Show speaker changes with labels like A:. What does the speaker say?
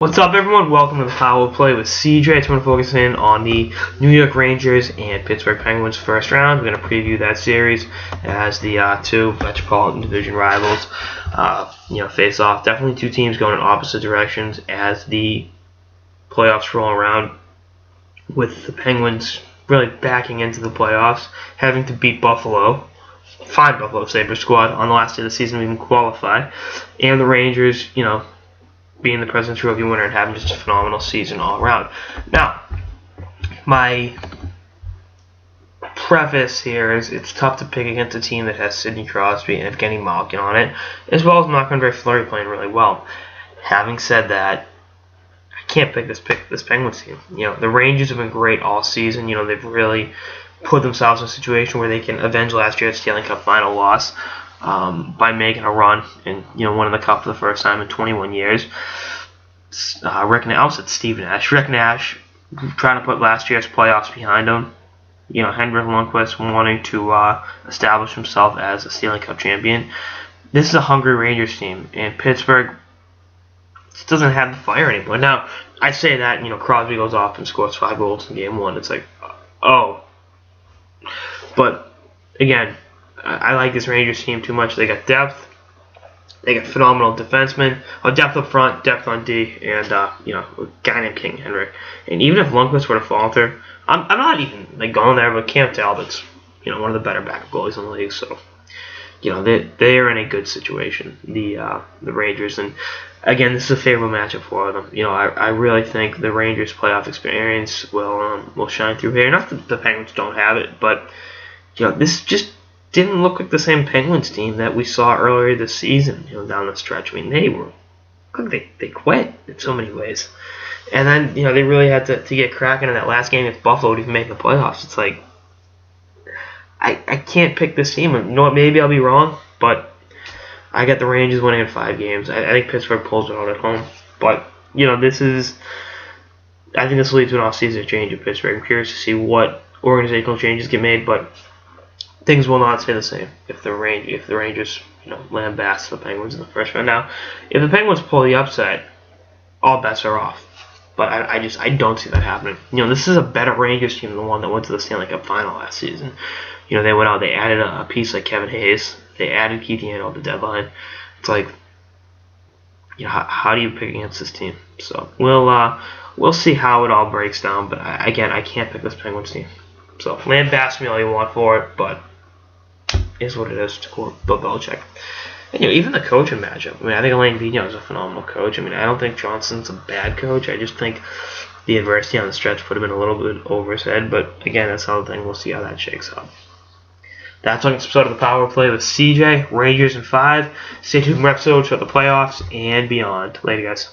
A: What's up, everyone? Welcome to the Power Play with CJ. It's going to focus in on the New York Rangers and Pittsburgh Penguins first round. We're going to preview that series as the two Metropolitan Division rivals face off. Definitely two teams going in opposite directions as the playoffs roll around, with the Penguins really backing into the playoffs, having to beat Buffalo, fine Buffalo Sabres squad on the last day of the season to even qualify, and the Rangers, being the President's Trophy winner and having just a phenomenal season all around. Now, my preface here is it's tough to pick against a team that has Sidney Crosby and Evgeny Malkin on it, as well as Marc-Andre Fleury playing really well. Having said that, I can't pick this Penguins team. The Rangers have been great all season. They've really put themselves in a situation where they can avenge last year's Stanley Cup final loss by making a run and winning the Cup for the first time in 21 years. Rick Nash trying to put last year's playoffs behind him. Henrik Lundqvist wanting to establish himself as a Stanley Cup champion. This is a hungry Rangers team, and Pittsburgh just doesn't have the fire anymore. Now, I say that, Crosby goes off and scores 5 goals in game 1. It's like, oh. But, again, I like this Rangers team too much. They got depth. They got phenomenal defensemen. Depth up front, depth on D, and a guy named King Henrik. And even if Lundqvist were to falter, I'm not even going there, but Cam Talbot's one of the better backup goalies in the league. So they are in a good situation, the Rangers. And again, this is a favorable matchup for them. I really think the Rangers' playoff experience will shine through here. Not that the Penguins don't have it, but this just didn't look like the same Penguins team that we saw earlier this season, down the stretch. I mean, they quit in so many ways. And then, they really had to get cracking in that last game against Buffalo to even make the playoffs. It's like, I can't pick this team. Maybe I'll be wrong, but I got the Rangers winning in 5 games. I think Pittsburgh pulls it out at home. But, I think this leads to an off-season change in Pittsburgh. I'm curious to see what organizational changes get made, but things will not stay the same if the Rangers lambast the Penguins in the first round. Now, if the Penguins pull the upset, all bets are off. But I don't see that happening. This is a better Rangers team than the one that went to the Stanley Cup final last season. They went out, they added a piece like Kevin Hayes, they added Keith Yandel at the deadline. It's like, how do you pick against this team? So we'll see how it all breaks down. But I can't pick this Penguins team. So lambast me all you want for it, but is what it is, to quote Bill Belichick. And even the coaching matchup. I think Alain Vigneault is a phenomenal coach. I don't think Johnson's a bad coach. I just think the adversity on the stretch put him in a little bit over his head. But again, that's another thing. We'll see how that shakes out. That's on this episode of the Power Play with CJ. Rangers in 5. Stay tuned for episodes for the playoffs and beyond. Later, guys.